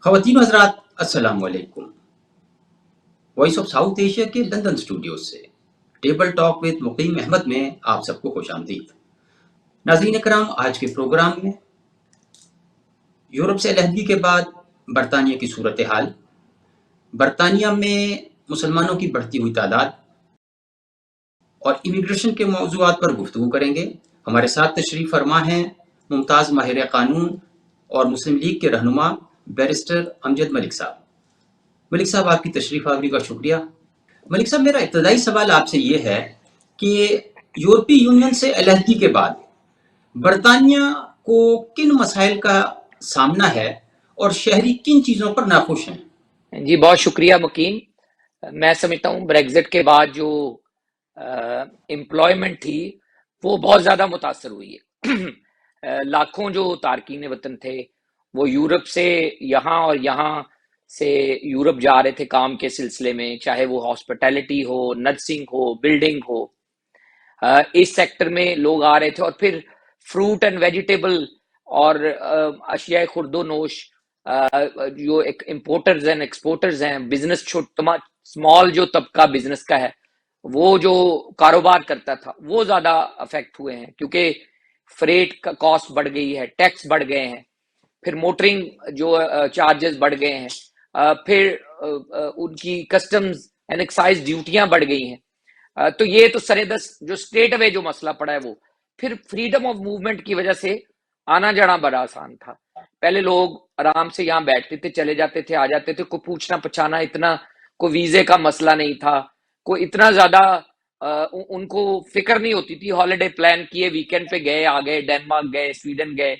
ख़वातीन हज़रात अस्सलाम वालेकुम। वॉइस ऑफ साउथ एशिया के लंदन स्टूडियो से टेबल टॉक विद मुकीम अहमद में आप सबको खुशामदीद। नाज़रीन कराम, आज के प्रोग्राम में यूरोप से अलहदगी के बाद बरतानिया की सूरत हाल, बरतानिया में मुसलमानों की बढ़ती हुई तादाद और इमिग्रेशन के मौज़ूआत पर गुफ्तगू करेंगे। हमारे साथ तशरीफ़ फरमा हैं मुमताज़ माहिर क़ानून और मुस्लिम लीग के रहनुमा बैरिस्टर अमजद मलिक साहब। मलिक साहब, आपकी तशरीफ़ आवरी का शुक्रिया। मलिक साहब, मेरा इब्तदाई सवाल आपसे ये है कि यूरोपीय यूनियन से अलहदगी के बाद बरतानिया को किन मसाइल का सामना है और शहरी किन चीज़ों पर नाखुश हैं? जी, बहुत शुक्रिया मुकीम। मैं समझता हूँ ब्रेग्जिट के बाद जो एम्प्लॉयमेंट थी वो बहुत ज़्यादा मुतासर हुई है। लाखों जो तारकीन वतन थे वो यूरोप से यहाँ और यहाँ से यूरोप जा रहे थे काम के सिलसिले में, चाहे वो हॉस्पिटैलिटी हो, नर्सिंग हो, बिल्डिंग हो। इस सेक्टर में लोग आ रहे थे और फिर फ्रूट एंड वेजिटेबल और अशियाए खुर्दोनोश, जो एक इम्पोर्टर्स एंड एक्सपोर्टर्स हैं, बिजनेस छोटा स्मॉल जो तबका बिजनेस का है वो जो कारोबार करता था वो ज्यादा अफेक्ट हुए हैं, क्योंकि फ्रेट का कॉस्ट बढ़ गई है, टैक्स बढ़ गए हैं, फिर मोटरिंग जो चार्जेस बढ़ गए हैं, फिर उनकी कस्टम्स एंड एक्साइज ड्यूटियां बढ़ गई हैं। तो ये तो सरेदस जो स्टेट अवे जो मसला पड़ा है वो। फिर फ्रीडम ऑफ मूवमेंट की वजह से आना जाना बड़ा आसान था। पहले लोग आराम से यहाँ बैठते थे, चले जाते थे, आ जाते थे, कोई पूछना पछाना इतना, कोई वीजे का मसला नहीं था, कोई इतना ज्यादा उनको फिक्र नहीं होती थी। हॉलिडे प्लान किए, वीकेंड पे गए, आ गए, डेनमार्क गए, स्वीडन गए,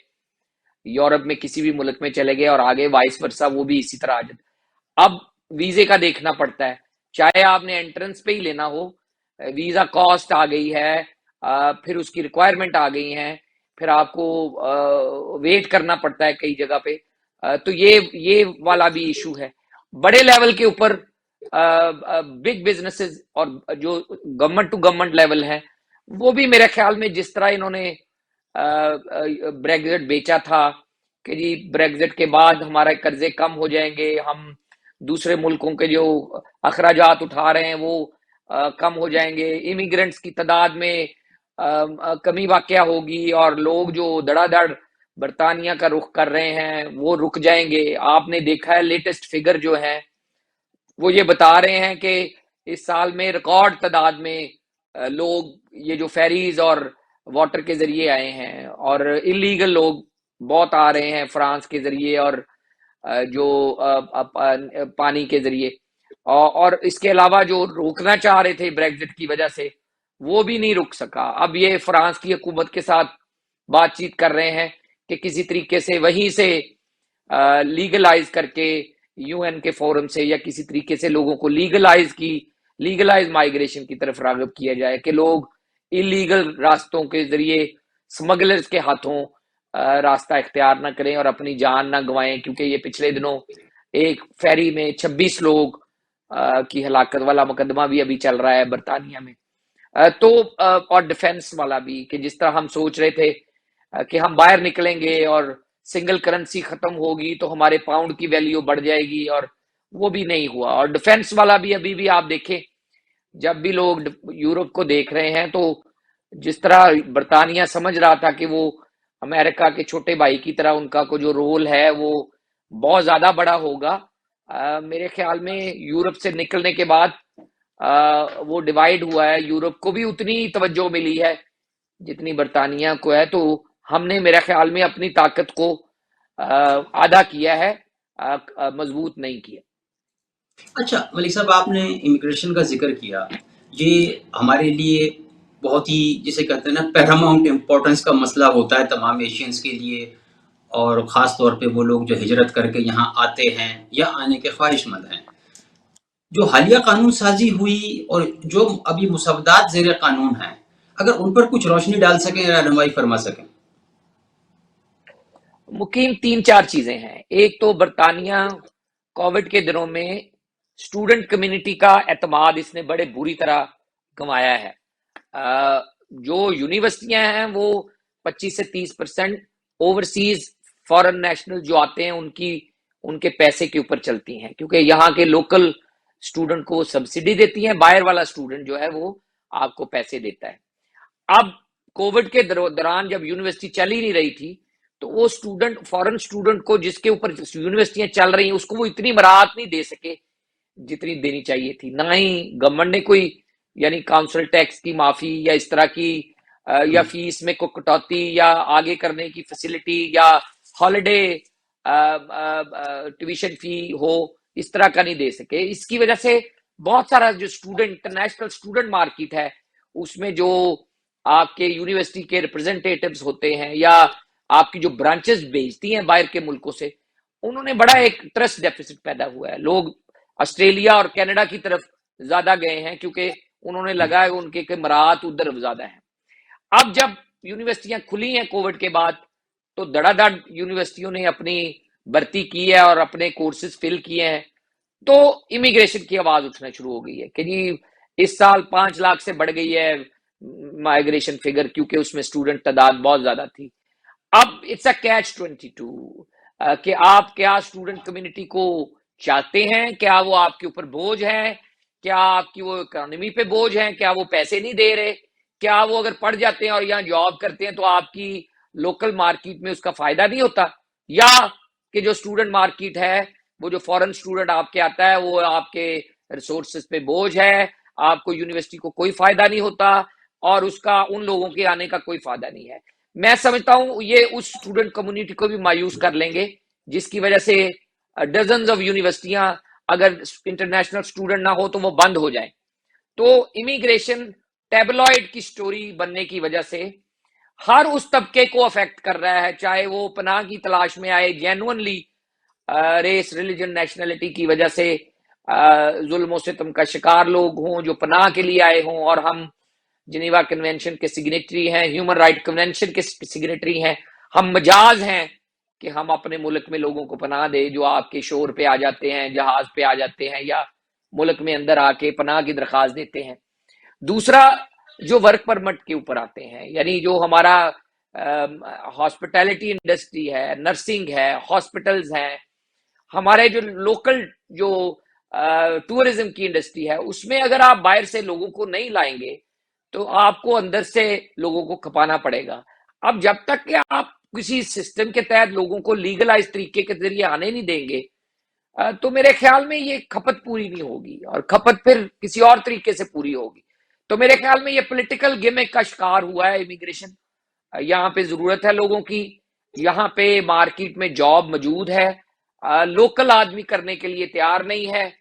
यूरोप में किसी भी मुल्क में चले गए और आगे वाइस वर्सा वो भी इसी तरह आ जाते। अब वीजे का देखना पड़ता है, चाहे आपने एंट्रेंस पे ही लेना हो, वीजा कॉस्ट आ गई है, फिर उसकी रिक्वायरमेंट आ गई है, फिर आपको वेट करना पड़ता है कई जगह पे। तो ये वाला भी इशू है। बड़े लेवल के ऊपर बिग बिजनेसेस और जो गवर्नमेंट टू गवर्नमेंट लेवल है वो भी मेरे ख्याल में जिस तरह इन्होंने ब्रेग्जिट बेचा था कि जी ब्रेग्जिट के बाद हमारे कर्जे कम हो जाएंगे, हम दूसरे मुल्कों के जो अखराजात उठा रहे हैं वो कम हो जाएंगे, इमिग्रेंट्स की तादाद में कमी वाकया होगी और लोग जो धड़ाधड़ बरतानिया का रुख कर रहे हैं वो रुक जाएंगे। आपने देखा है लेटेस्ट फिगर जो है वो ये बता रहे हैं कि इस साल में रिकॉर्ड तादाद में लोग ये जो फेरीज और वाटर के जरिए आए हैं और इलीगल लोग बहुत आ रहे हैं फ्रांस के जरिए और जो पानी के जरिए। और इसके अलावा जो रोकना चाह रहे थे ब्रेग्जिट की वजह से वो भी नहीं रुक सका। अब ये फ्रांस की हुकूमत के साथ बातचीत कर रहे हैं कि किसी तरीके से वहीं से लीगलाइज करके यूएन के फोरम से या किसी तरीके से लोगों को लीगलाइज माइग्रेशन की तरफ रागब किया जाए कि लोग इलीगल रास्तों के जरिए स्मगलर्स के हाथों रास्ता इख्तियार ना करें और अपनी जान ना गंवाएं। क्योंकि ये पिछले दिनों एक फेरी में 26 लोग की हलाकत वाला मुकदमा भी अभी चल रहा है बरतानिया में। तो और डिफेंस वाला भी कि जिस तरह हम सोच रहे थे कि हम बाहर निकलेंगे और सिंगल करेंसी खत्म होगी तो हमारे पाउंड की वैल्यू बढ़ जाएगी, और वो भी नहीं हुआ। और डिफेंस वाला भी अभी भी आप देखें, जब भी लोग यूरोप को देख रहे हैं तो जिस तरह बरतानिया समझ रहा था कि वो अमेरिका के छोटे भाई की तरह उनका को जो रोल है वो बहुत ज्यादा बड़ा होगा, मेरे ख्याल में यूरोप से निकलने के बाद वो डिवाइड हुआ है। यूरोप को भी उतनी तवज्जो मिली है जितनी बरतानिया को है। तो हमने मेरे ख्याल में अपनी ताकत को आधा किया है, मजबूत नहीं किया। अच्छा मलिक साहब, आपने इमिग्रेशन का जिक्र किया। ये हमारे लिए बहुत ही, जिसे कहते हैं ना, पैरामाउंट इम्पोर्टेंस का मसला होता है तमाम एशियंस के लिए, और ख़ास तौर पे वो लोग जो हिजरत करके यहाँ आते हैं या आने के ख्वाहिशमंद हैं। जो हालिया कानून साजी हुई और जो अभी मुसवदात ज़ेर कानून हैं, अगर उन पर कुछ रोशनी डाल सकें या रहनुमाई फरमा सकें। मुकीम, 3-4 चीजें हैं। एक तो बरतानिया कोविड के दिनों में स्टूडेंट कम्युनिटी का एतमाद इसने बड़े बुरी तरह गंवाया है। जो यूनिवर्सिटियां हैं वो 25 से 30% ओवरसीज फॉरेन नेशनल जो आते हैं उनके पैसे के ऊपर चलती हैं, क्योंकि यहाँ के लोकल स्टूडेंट को सब्सिडी देती हैं, बाहर वाला स्टूडेंट जो है वो आपको पैसे देता है। अब कोविड के दौरान जब यूनिवर्सिटी चल ही नहीं रही थी, तो वो स्टूडेंट, फॉरेन स्टूडेंट को जिसके ऊपर यूनिवर्सिटियां चल रही हैं, उसको वो इतनी मराहत नहीं दे सके जितनी देनी चाहिए थी। ना ही गवर्नमेंट ने कोई यानी काउंसिल टैक्स की माफी या इस तरह की या फीस में कोई कटौती या आगे करने की फैसिलिटी या हॉलिडे ट्यूशन फी हो, इस तरह का नहीं दे सके। इसकी वजह से बहुत सारा जो स्टूडेंट, इंटरनेशनल स्टूडेंट मार्केट है, उसमें जो आपके यूनिवर्सिटी के रिप्रेजेंटेटिव्स होते हैं या आपकी जो ब्रांचेस भेजती हैं बाहर के मुल्कों से, उन्होंने बड़ा एक ट्रस्ट डेफिसिट पैदा हुआ है। लोग ऑस्ट्रेलिया और कनाडा की तरफ ज्यादा गए हैं क्योंकि उन्होंने लगा है उनके मराहत उधर ज्यादा है। अब जब यूनिवर्सिटियां खुली हैं कोविड के बाद, तो धड़ाधड़ यूनिवर्सिटियों ने अपनी भर्ती की है और अपने कोर्सेज फिल किए हैं। तो इमिग्रेशन की आवाज उठना शुरू हो गई है कि जी इस साल 5 लाख से बढ़ गई है माइग्रेशन फिगर, क्योंकि उसमें स्टूडेंट तादाद बहुत ज्यादा थी। अब इट्स अ कैच 22 कि आप क्या स्टूडेंट कम्युनिटी को चाहते हैं, क्या वो आपके ऊपर बोझ है, क्या आपकी वो इकोनॉमी पे बोझ है, क्या वो पैसे नहीं दे रहे, क्या वो अगर पढ़ जाते हैं और यहाँ जॉब करते हैं तो आपकी लोकल मार्केट में उसका फायदा नहीं होता, या कि जो स्टूडेंट मार्केट है, वो जो फॉरेन स्टूडेंट आपके आता है वो आपके रिसोर्सेज पे बोझ है, आपको यूनिवर्सिटी को कोई फायदा नहीं होता और उसका उन लोगों के आने का कोई फायदा नहीं है। मैं समझता हूं ये उस स्टूडेंट कम्युनिटी को भी मायूस कर लेंगे, जिसकी वजह से डजन्स ऑफ यूनिवर्सिटियां, अगर इंटरनेशनल स्टूडेंट ना हो तो वो बंद हो जाए। तो इमिग्रेशन टैबलॉइड की स्टोरी बनने की वजह से हर उस तबके को अफेक्ट कर रहा है, चाहे वो पनाह की तलाश में आए जेन्युइनली रेस, रिलीजन, नेशनलिटी की वजह से जुल्म सितम का शिकार लोग हों जो पनाह के लिए आए हों, और हम जिनेवा कन्वेंशन के सिग्नेटरी हैं, ह्यूमन राइट कन्वेंशन के सिग्नेटरी हैं, हम मजाज हैं कि हम अपने मुल्क में लोगों को पनाह दे जो आपके शोर पे आ जाते हैं, जहाज पे आ जाते हैं या मुल्क में अंदर आके पनाह की दरखास्त देते हैं। दूसरा, जो वर्क परमिट के ऊपर आते हैं, यानी जो हमारा हॉस्पिटैलिटी इंडस्ट्री है, नर्सिंग है, हॉस्पिटल्स हैं, हमारे जो लोकल जो टूरिज्म की इंडस्ट्री है, उसमें अगर आप बाहर से लोगों को नहीं लाएंगे तो आपको अंदर से लोगों को खपाना पड़ेगा। अब जब तक कि आप किसी सिस्टम के तहत लोगों को लीगलाइज तरीके के जरिए आने नहीं देंगे, तो मेरे ख्याल में ये खपत पूरी नहीं होगी, और खपत फिर किसी और तरीके से पूरी होगी। तो मेरे ख्याल में ये पॉलिटिकल गिमिक का शिकार हुआ है इमिग्रेशन। यहाँ पे जरूरत है लोगों की, यहाँ पे मार्केट में जॉब मौजूद है, लोकल आदमी करने के लिए तैयार नहीं है,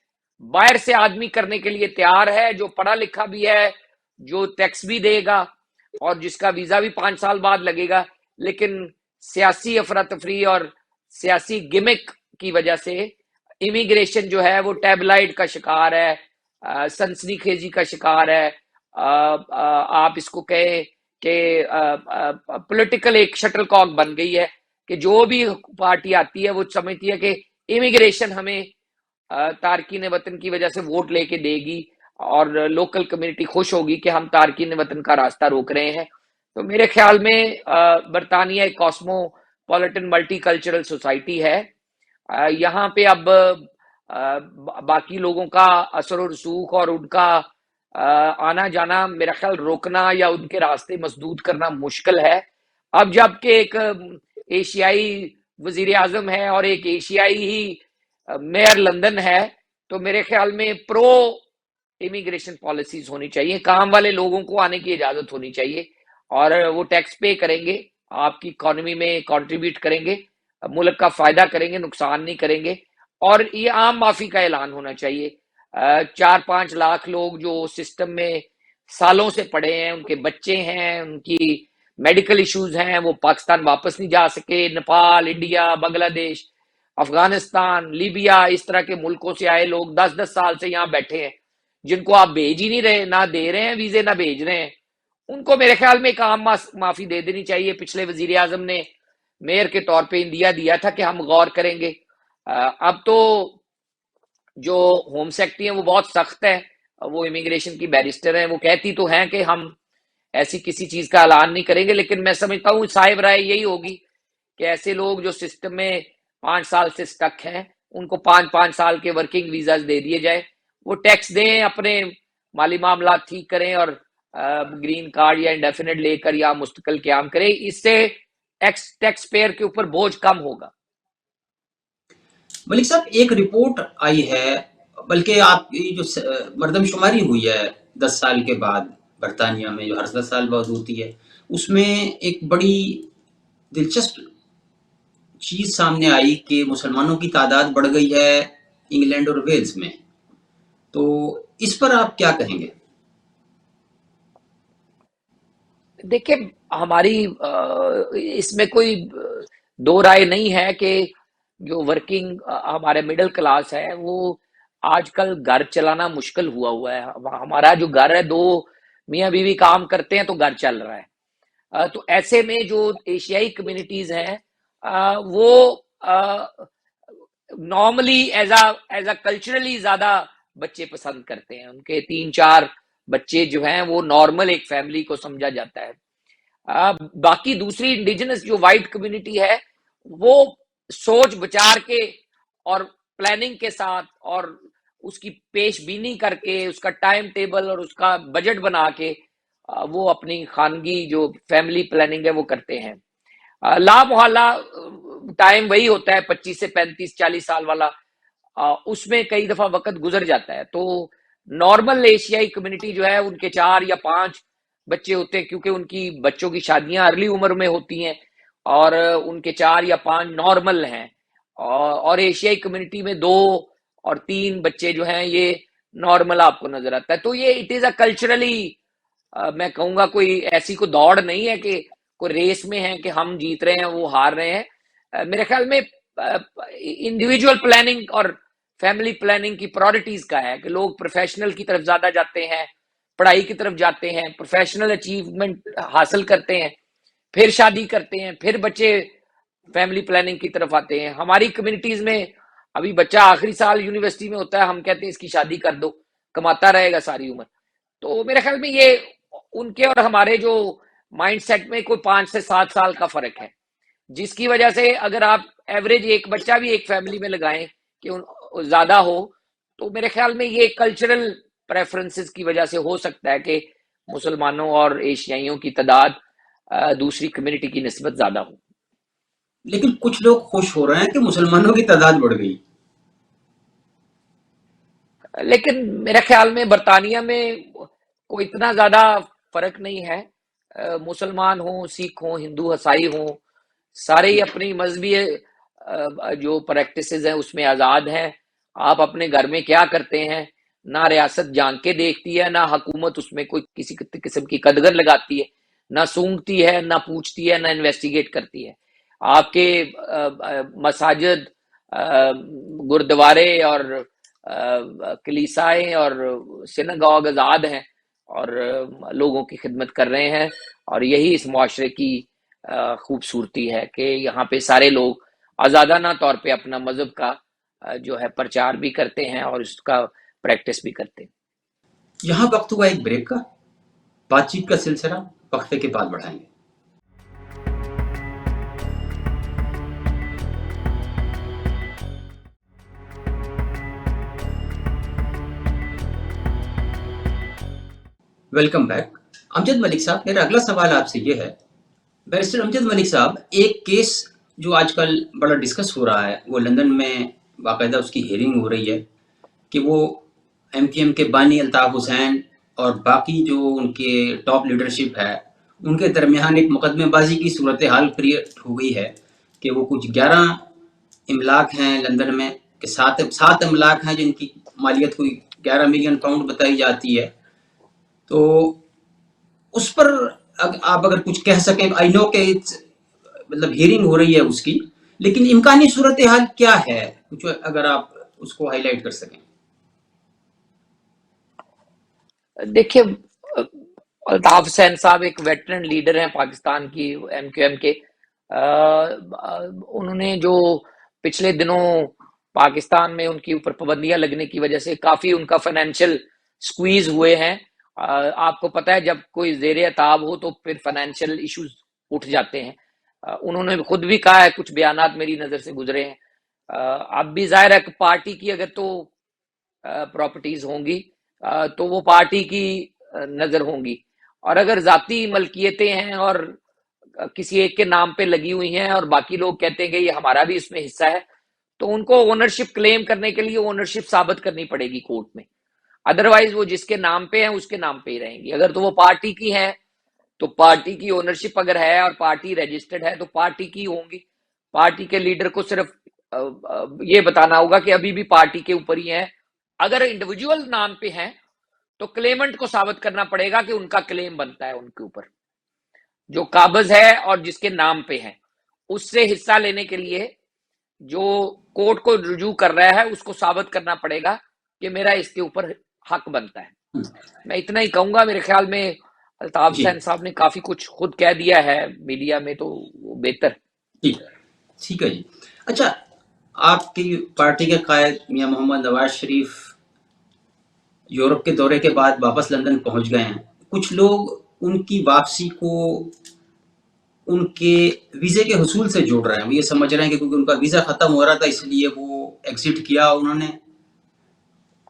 बाहर से आदमी करने के लिए तैयार है, जो पढ़ा लिखा भी है, जो टैक्स भी देगा और जिसका वीजा भी 5 साल बाद लगेगा। लेकिन सियासी अफरा तफरी और सियासी गिमिक की वजह से इमिग्रेशन जो है वो टैबलाइड का शिकार है, सनसनीखेजी का शिकार है। आप इसको कहे कि पॉलिटिकल एक शटलकॉक बन गई है कि जो भी पार्टी आती है वो समझती है कि इमिग्रेशन हमें तारकीन वतन की वजह से वोट लेके देगी और लोकल कम्युनिटी खुश होगी कि हम तारकीन वतन का रास्ता रोक रहे हैं। तो मेरे ख्याल में बरतानिया एक कॉस्मोपॉलिटन मल्टीकल्चरल सोसाइटी है। यहाँ पे अब बाकी लोगों का असर और रसूख और उनका आना जाना मेरा ख्याल रोकना या उनके रास्ते मसदूद करना मुश्किल है। अब जबकि एक एशियाई वजीर आजम है और एक एशियाई ही मेयर लंदन है, तो मेरे ख्याल में प्रो इमिग्रेशन पॉलिसीज होनी चाहिए, काम वाले लोगों को आने की इजाजत होनी चाहिए और वो टैक्स पे करेंगे, आपकी इकोनॉमी में कंट्रीब्यूट करेंगे, मुल्क का फायदा करेंगे, नुकसान नहीं करेंगे। और ये आम माफी का ऐलान होना चाहिए। 4-5 लाख लोग जो सिस्टम में सालों से पड़े हैं, उनके बच्चे हैं, उनकी मेडिकल इश्यूज हैं, वो पाकिस्तान वापस नहीं जा सके, नेपाल, इंडिया, बांग्लादेश, अफगानिस्तान, लीबिया, इस तरह के मुल्कों से आए लोग 10-10 साल से यहाँ बैठे हैं, जिनको आप भेज ही नहीं रहे, ना दे रहे हैं वीजे ना भेज रहे हैं, उनको मेरे ख्याल में एक आम माफी दे देनी चाहिए। पिछले वजीर आजम ने मेयर के तौर पे इंदिया दिया था कि हम गौर करेंगे। अब तो जो होम सेक्रेटरी है वो बहुत सख्त है, वो इमिग्रेशन की बैरिस्टर है, वो कहती तो हैं कि हम ऐसी किसी चीज का ऐलान नहीं करेंगे, लेकिन मैं समझता हूँ साहिब राय यही होगी कि ऐसे लोग जो सिस्टम में 5 साल से स्टक हैं उनको 5-5 साल के वर्किंग वीजाज दे दिए जाए, वो टैक्स दें, अपने माली मामला ठीक करें और ग्रीन कार्ड या इंडेफिनेट लेकर या मुस्तकिल क्याम करें। इससे टैक्स पेयर के ऊपर बोझ कम होगा। मलिक साहब, एक रिपोर्ट आई है, बल्कि आपकी जो मरदमशुमारी हुई है 10 साल के बाद बरतानिया में, जो हर 10 साल बाद होती है, उसमें एक बड़ी दिलचस्प चीज सामने आई कि मुसलमानों की तादाद बढ़ गई है इंग्लैंड और वेल्स में। तो इस पर आप क्या कहेंगे? देखिए, हमारी इसमें कोई दो राय नहीं है कि जो वर्किंग हमारे मिडिल क्लास है वो आजकल घर चलाना मुश्किल हुआ है। हमारा जो घर है, दो मियाँ बीवी काम करते हैं तो घर चल रहा है। तो ऐसे में जो एशियाई कम्युनिटीज हैं, वो नॉर्मली एज अ कल्चरली ज्यादा बच्चे पसंद करते हैं। उनके 3-4 बच्चे जो हैं वो नॉर्मल एक फैमिली को समझा जाता है। बाकी दूसरी इंडिजिनस जो वाइट कम्युनिटी है, वो सोच विचार के और प्लानिंग के साथ और उसकी पेशबीनी करके, उसका टाइम टेबल और उसका बजट बना के वो अपनी खानगी जो फैमिली प्लानिंग है वो करते हैं। ला मोहल्ला टाइम वही होता है 25 से 35-40 साल वाला, उसमें कई दफा वक्त गुजर जाता है। तो नॉर्मल एशियाई कम्युनिटी जो है, उनके 4 या 5 बच्चे होते हैं, क्योंकि उनकी बच्चों की शादियां अर्ली उम्र में होती हैं और उनके 4 या 5 नॉर्मल हैं। और एशियाई कम्युनिटी में 2 और 3 बच्चे जो हैं ये नॉर्मल आपको नजर आता है। तो ये इट इज अ कल्चरली, मैं कहूंगा कोई ऐसी कोई दौड़ नहीं है कि कोई रेस में है कि हम जीत रहे हैं वो हार रहे हैं। मेरे ख्याल में इंडिविजुअल प्लानिंग और फैमिली प्लानिंग की प्रायोरिटीज का है कि लोग प्रोफेशनल की तरफ ज्यादा जाते हैं, पढ़ाई की तरफ जाते हैं, प्रोफेशनल अचीवमेंट हासिल करते हैं, फिर शादी करते हैं, फिर बच्चे फैमिली प्लानिंग की तरफ आते हैं। हमारी कम्युनिटीज में अभी बच्चा आखिरी साल यूनिवर्सिटी में होता है, हम कहते हैं इसकी शादी कर दो, कमाता रहेगा सारी उम्र। तो मेरे ख्याल में ये उनके और हमारे जो माइंडसेट में कोई 5 से 7 साल का फर्क है, जिसकी वजह से अगर आप एवरेज एक बच्चा भी एक फैमिली में लगाएं कि ज्यादा हो, तो मेरे ख्याल में ये कल्चरल प्रेफरेंसेस की वजह से हो सकता है कि मुसलमानों और एशियाइयों की तादाद दूसरी कम्युनिटी की निस्बत ज्यादा हो। लेकिन कुछ लोग खुश हो रहे हैं कि मुसलमानों की तादाद बढ़ गई। लेकिन मेरे ख्याल में बरतानिया में कोई इतना ज्यादा फर्क नहीं है। मुसलमान हो, सिख हो, हिंदू, ईसाई हो, सारे ही अपनी मजहबी जो प्रैक्टिसेस हैं उसमें आजाद हैं। आप अपने घर में क्या करते हैं, ना रियासत जान के देखती है, ना हुकूमत उसमें कोई किसी किस्म की कदगर लगाती है, ना सूंघती है, ना पूछती है, ना इन्वेस्टिगेट करती है। आपके मसाजिद, गुरुद्वारे और कलीसाएं और सिनागॉग आजाद हैं और लोगों की खिदमत कर रहे हैं। और यही इस मुआशरे की खूबसूरती है कि यहाँ पे सारे लोग आजादाना तौर पे अपना मजहब का जो है प्रचार भी करते हैं और उसका प्रैक्टिस भी करते हैं। यहाँ वक्त हुआ एक ब्रेक का। बातचीत का सिलसिला वक्फे के बाद बढ़ाएंगे। Welcome back. अमजद मलिक साहब, मेरा अगला सवाल आपसे ये है, बैरिस्टर अमजद मलिक साहब, एक केस जो आजकल बड़ा डिस्कस हो रहा है, वो लंदन में बाकायदा उसकी हियरिंग हो रही है कि वो एमक्यूएम के बानी अल्ताफ हुसैन और बाकी जो उनके टॉप लीडरशिप है, उनके दरमियान एक मुकदमेबाजी की सूरत हाल क्रिएट हो गई है कि वो कुछ 11 इमलाक हैं लंदन में, कि 7 इमलाक हैं जिनकी मालियत कोई 11 मिलियन पाउंड बताई जाती है। तो उस पर आप अगर कुछ कह सकें। आई नो कि मतलब हियरिंग हो रही है उसकी, लेकिन इम्कानी सूरत हाल क्या है, कुछ अगर आप उसको हाईलाइट कर सकें। देखिए, अल्ताफ हुसैन साहब एक वेटरन लीडर हैं पाकिस्तान की एमक्यूएम के। उन्होंने जो पिछले दिनों पाकिस्तान में उनकी ऊपर पाबंदियां लगने की वजह से काफी उनका फाइनेंशियल स्क्वीज हुए हैं। आपको पता है जब कोई जेर ताब हो तो फिर फाइनेंशियल इश्यूज उठ जाते हैं। उन्होंने खुद भी कहा है, कुछ बयानात मेरी नजर से गुजरे हैं अब भी जाहिर है कि पार्टी की अगर तो प्रॉपर्टीज होंगी तो वो पार्टी की नजर होंगी, और अगर जाती मलकियतें हैं और किसी एक के नाम पे लगी हुई हैं और बाकी लोग कहते हैं कि ये हमारा भी इसमें हिस्सा है, तो उनको ओनरशिप क्लेम करने के लिए ओनरशिप साबित करनी पड़ेगी कोर्ट में। अदरवाइज वो जिसके नाम पे है उसके नाम पे ही रहेंगी। अगर तो वो पार्टी की है तो पार्टी की ओनरशिप अगर है और पार्टी रजिस्टर्ड है तो पार्टी की होंगी। पार्टी के लीडर को सिर्फ ये बताना होगा कि अभी भी पार्टी के ऊपर ही है। अगर इंडिविजुअल नाम पे है तो क्लेमेंट को साबित करना पड़ेगा कि उनका क्लेम बनता है उनके ऊपर, जो काबज है और जिसके नाम पे है। उससे हिस्सा लेने के लिए जो कोर्ट को रुजू कर रहा है उसको साबित करना पड़ेगा कि मेरा इसके ऊपर हक बनता है। मैं इतना ही कहूंगा। मेरे ख्याल में अल्ताफ जी हुसैन साहब ने काफी कुछ खुद कह दिया है मीडिया में, तो वो बेहतर। जी ठीक है जी। अच्छा, आपकी पार्टी के कायद मियां मोहम्मद नवाज शरीफ यूरोप के दौरे के बाद वापस लंदन पहुंच गए हैं। कुछ लोग उनकी वापसी को उनके वीज़े के हुसूल से जोड़ रहे हैं। वो ये समझ रहे हैं कि क्योंकि उनका वीज़ा ख़त्म हो रहा था इसलिए वो एग्ज़िट किया उन्होंने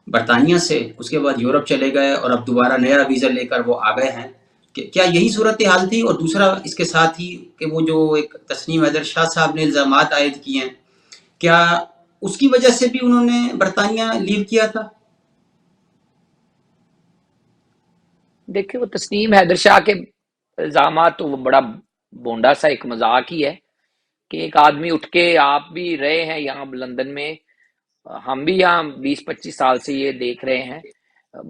बरतानिया से, उसके बाद यूरोप चले गए और अब दोबारा नया वीज़ा लेकर वो आ गए हैं। क्या यही सूरत हाल थी? और दूसरा इसके साथ ही कि वो जो एक तस्नीम हैदर शाह साहब ने इल्ज़ामात आयद किए हैं, क्या उसकी वजह से भी उन्होंने बरतानिया लीव किया था? देखिए, वो तस्नीम हैदर शाह के इल्जाम तो वो बड़ा बोंडा सा एक मजाक ही है कि एक आदमी उठ के, आप भी रहे हैं यहाँ लंदन में, हम भी यहाँ 20-25 साल से ये देख रहे हैं।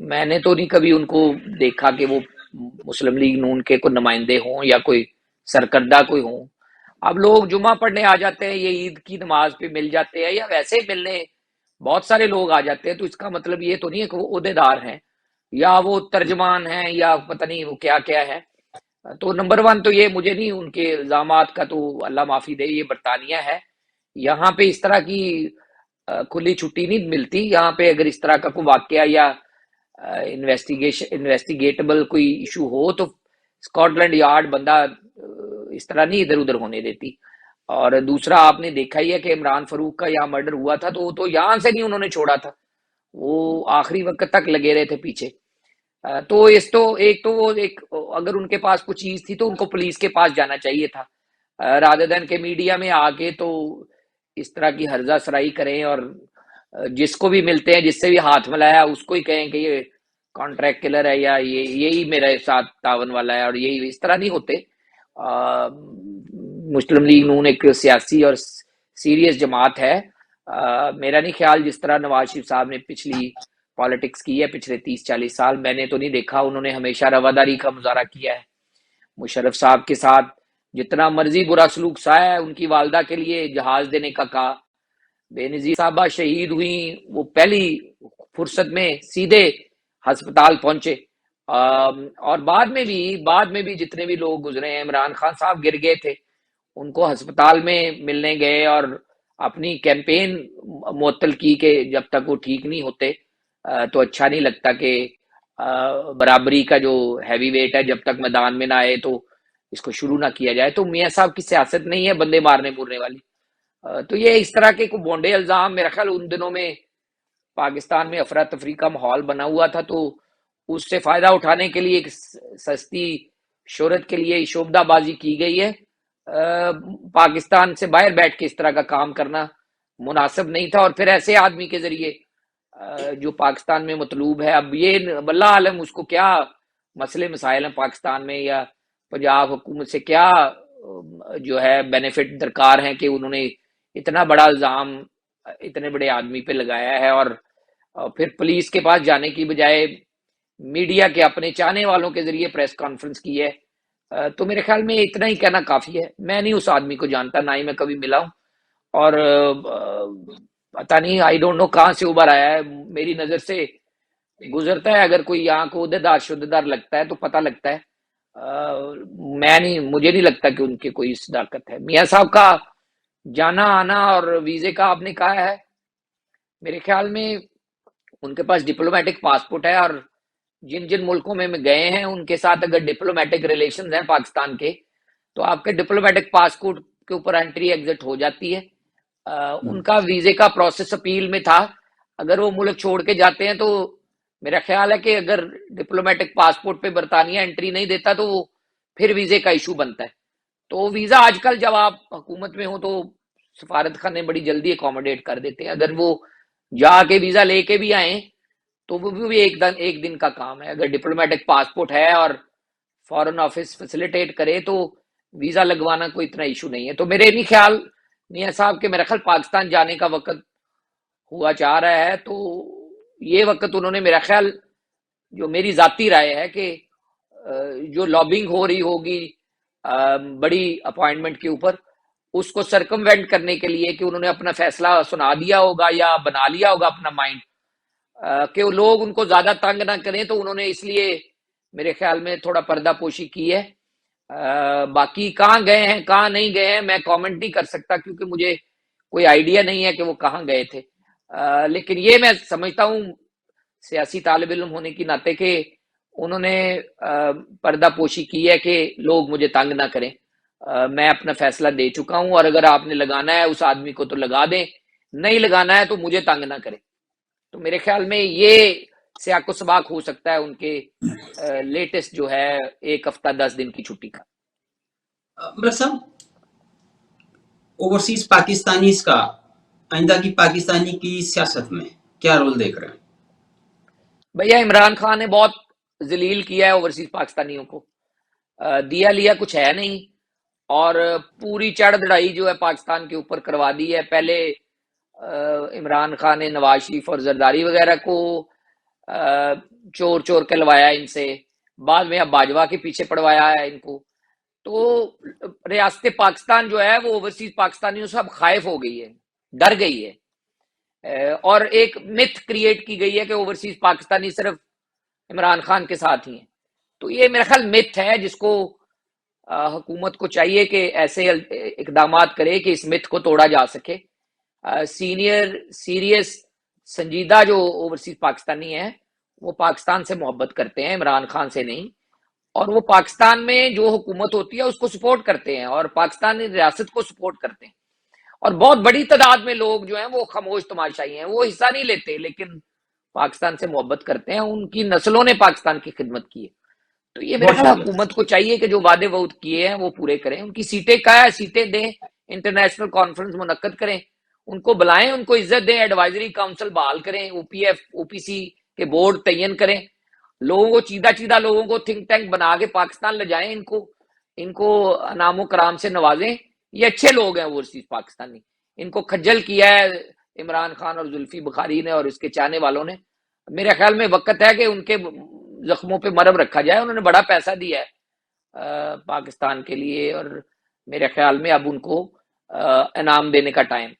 मैंने तो नहीं कभी उनको देखा कि वो मुस्लिम लीग नून के कोई नुमाइंदे हों या कोई सरकर्दा कोई हों। अब लोग जुमा पढ़ने आ जाते हैं, ये ईद की नमाज पे मिल जाते हैं या वैसे ही मिलने बहुत सारे लोग आ जाते हैं, तो इसका मतलब ये तो नहीं है कि वो ओहदेदार हैं या वो तर्जमान हैं या पता नहीं वो क्या क्या है। तो नंबर वन तो ये, मुझे नहीं उनके इल्जामात का, तो अल्लाह माफी दे, ये बरतानिया है। यहाँ पे इस तरह की खुली छुट्टी नहीं मिलती। यहाँ पे अगर इस तरह का कोई वाकया या इन्वेस्टिगेटेबल कोई इशू हो तो स्कॉटलैंड यार्ड बंदा इस तरह नहीं इधर उधर होने देती। और दूसरा, आपने देखा ही है कि इमरान फारूक का यहाँ मर्डर हुआ था तो वो तो यहाँ से नहीं उन्होंने छोड़ा था, वो आखिरी वक्त तक लगे रहे थे पीछे। तो इस तो एक तो वो एक, अगर उनके पास कुछ चीज थी तो उनको पुलिस के पास जाना चाहिए था, रादर देन के मीडिया में आके तो इस तरह की हर्जा सराई करें और जिसको भी मिलते हैं जिससे भी हाथ मिलाया उसको ही कहें कि ये कॉन्ट्रैक्ट किलर है या ये यही मेरे साथ तावन वाला है, और यही इस तरह नहीं होते। मुस्लिम लीग नून एक सियासी और सीरियस जमात है। मेरा नहीं ख्याल जिस तरह नवाज शरीफ साहब ने पिछली पॉलिटिक्स की है पिछले 30-40 साल, मैंने तो नहीं देखा। उन्होंने हमेशा रवादारी का मुजाहरा किया है। मुशर्रफ साहब के साथ जितना मर्जी बुरा सलूक सा है, उनकी वालदा के लिए जहाज देने का कहा। बेनजीर साहबा शहीद हुई, वो पहली फुर्सत में सीधे अस्पताल पहुंचे। और बाद में भी जितने भी लोग गुजरे हैं, इमरान खान साहब गिर गए थे, उनको अस्पताल में मिलने गए और अपनी कैंपेन मुअत्तल की कि जब तक वो ठीक नहीं होते तो अच्छा नहीं लगता कि बराबरी का जो हैवी वेट है जब तक मैदान में ना आए तो इसको शुरू ना किया जाए। तो मियाँ साहब की सियासत नहीं है बंदे मारने मुरने वाली। तो ये इस तरह के बोंडे इल्जाम, मेरा ख्याल उन दिनों में पाकिस्तान में अफरा तफरी का माहौल बना हुआ था, तो उससे फायदा उठाने के लिए एक सस्ती शोहरत के लिए शोबदाबाजी की गई है। पाकिस्तान से बाहर बैठ के इस तरह का काम करना मुनासिब नहीं था, और फिर ऐसे आदमी के जरिए जो पाकिस्तान में मतलूब है। अब ये बल्ला आलम, उसको क्या मसले मसाइल हैं पाकिस्तान में, या पंजाब हुकूमत से क्या जो है बेनिफिट दरकार है कि उन्होंने इतना बड़ा इल्जाम इतने बड़े आदमी पे लगाया है, और फिर पुलिस के पास जाने की बजाय मीडिया के अपने चाहने वालों के जरिए प्रेस कॉन्फ्रेंस की है। तो मेरे ख्याल में इतना ही कहना काफी है। मैं नहीं उस आदमी को जानता, ना ही मैं कभी मिला हूं, और पता नहीं, आई डोंट नो कहाँ से उभर आया है, मेरी नजर से गुजरता है। अगर कोई यहाँ को उहदेदार शुद्देदार लगता है तो पता लगता है। मैं नहीं, मुझे नहीं लगता कि उनके कोई सदाकत है। मियाँ साहब का जाना आना और वीजे का आपने कहा है, मेरे ख्याल में उनके पास डिप्लोमेटिक पासपोर्ट है, और जिन जिन मुल्कों में गए हैं उनके साथ अगर डिप्लोमेटिक रिलेशंस हैं पाकिस्तान के, तो आपके डिप्लोमेटिक पासपोर्ट के ऊपर एंट्री एग्जिट हो जाती है। उनका वीजे का प्रोसेस अपील में था। अगर वो मुल्क छोड़ के जाते हैं तो मेरा ख्याल है कि अगर डिप्लोमेटिक पासपोर्ट पे बरतानिया एंट्री नहीं देता तो वो फिर वीजे का इशू बनता है। तो वीजा आजकल जब आप हुकूमत में हो तो सफारत खाने बड़ी जल्दी अकोमोडेट कर देते हैं। अगर वो जाके वीजा लेके भी आए तो वो भी एक दिन का काम है। अगर डिप्लोमेटिक पासपोर्ट है और फॉरेन ऑफिस फैसिलिटेट करे तो वीजा लगवाना कोई इतना इशू नहीं है। तो मेरे नहीं ख्याल मियाँ साहब के, मेरा ख्याल पाकिस्तान जाने का वक्त हुआ चाह रहा है। तो ये वक्त उन्होंने, मेरा ख्याल जो मेरी जाती राय है कि जो लॉबिंग हो रही होगी बड़ी अपॉइंटमेंट के ऊपर, उसको सरकमवेंट करने के लिए कि उन्होंने अपना फैसला सुना दिया होगा या बना लिया होगा अपना माइंड, कि वो लोग उनको ज्यादा तंग ना करें, तो उन्होंने इसलिए मेरे ख्याल में थोड़ा पर्दापोशी की है। बाकी कहाँ गए हैं कहाँ नहीं गए हैं मैं कमेंट नहीं कर सकता, क्योंकि मुझे कोई आइडिया नहीं है कि वो कहाँ गए थे। लेकिन ये मैं समझता हूँ सियासी तालिब इल्म होने की नाते कि उन्होंने पर्दापोशी की है कि लोग मुझे तंग ना करें। मैं अपना फैसला दे चुका हूं और अगर आपने लगाना है उस आदमी को तो लगा दें, नहीं लगाना है तो मुझे तंग ना करें। तो मेरे ख्याल में ये सियाको सबाक हो सकता है उनके लेटेस्ट जो है 1 हफ्ता 10 दिन की छुट्टी का। मलिक साहब, ओवरसीज पाकिस्तानीज का आइंदा की पाकिस्तानी की सियासत में क्या रोल देख रहे हैं? भैया इमरान खान ने बहुत जलील किया है ओवरसीज पाकिस्तानियों को, दिया लिया कुछ है नहीं, और पूरी चढ़ दड़ाई जो है पाकिस्तान के ऊपर करवा दी है। पहले इमरान खान ने नवाज शरीफ और जरदारी वगैरह को चोर चोर कहलवाया इनसे, बाद में अब बाजवा के पीछे पड़वाया है इनको। तो रियासत पाकिस्तान जो है वो ओवरसीज पाकिस्तानियों से अब खाइफ हो गई है, डर गई है, और एक मिथ क्रिएट की गई है कि ओवरसीज पाकिस्तानी सिर्फ इमरान खान के साथ ही हैं। तो ये मेरा ख्याल मिथ है, जिसको हुकूमत को चाहिए कि ऐसे इकदाम करे कि इस मिथ को तोड़ा जा सके। सीनियर सीरियस संजीदा जो ओवरसीज पाकिस्तानी है वो पाकिस्तान से मोहब्बत करते हैं, इमरान खान से नहीं, और वो पाकिस्तान में जो हुकूमत होती है उसको सपोर्ट करते हैं और पाकिस्तानी रियासत को सपोर्ट करते हैं। और बहुत बड़ी तादाद में लोग जो हैं वो खामोश तमाशाई हैं, वो हिस्सा नहीं लेते लेकिन पाकिस्तान से मोहब्बत करते हैं, उनकी नस्लों ने पाकिस्तान की खिदमत की है। तो ये मेरे ख्याल हुकूमत को चाहिए कि जो वादे वऊद किए हैं वो पूरे करें। उनकी सीटें का है, सीटें दें, इंटरनेशनल कॉन्फ्रेंस मुनक्कद करें, उनको बुलाएं, उनको इज्जत दें, एडवाइजरी काउंसिल बहाल करें, ओपीएफ ओपीसी के बोर्ड तयन करें, लोगों को चीदा चीदा लोगों को थिंक टैंक बना के पाकिस्तान ले जाएं, इनको नामो कराम से नवाजें। ये अच्छे लोग हैं ओवरसीज पाकिस्तानी, इनको खज्जल किया है इमरान खान और जुल्फी बुखारी ने और इसके चाहने वालों ने। मेरे ख्याल में वक्त है कि उनके जख्मों पे मरहम रखा जाए। उन्होंने बड़ा पैसा दिया है पाकिस्तान के लिए, और मेरे ख्याल में अब उनको इनाम देने का time.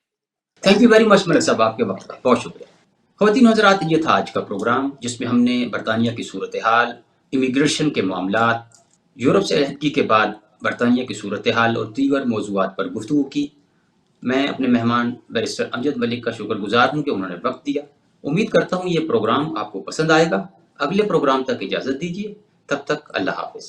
Thank you very much Malik साहब, आपके वक्त का बहुत शुक्रिया। ख़वातीन हज़रात, ये था आज का प्रोग्राम जिसमें हमने बरतानिया की सूरत हाल, इमिग्रेशन के मामलात, यूरोप से अलहदगी के बाद बरतानिया की सूरत हाल और दीगर मौज़ूआत पर गुफ्तगू की। मैं अपने मेहमान बैरिस्टर अमजद मलिक का शुक्रगुजार हूँ कि उन्होंने वक्त दिया। उम्मीद करता हूँ ये प्रोग्राम आपको पसंद आएगा। अगले प्रोग्राम तक इजाज़त दीजिए, तब तक अल्लाह हाफ़िज़।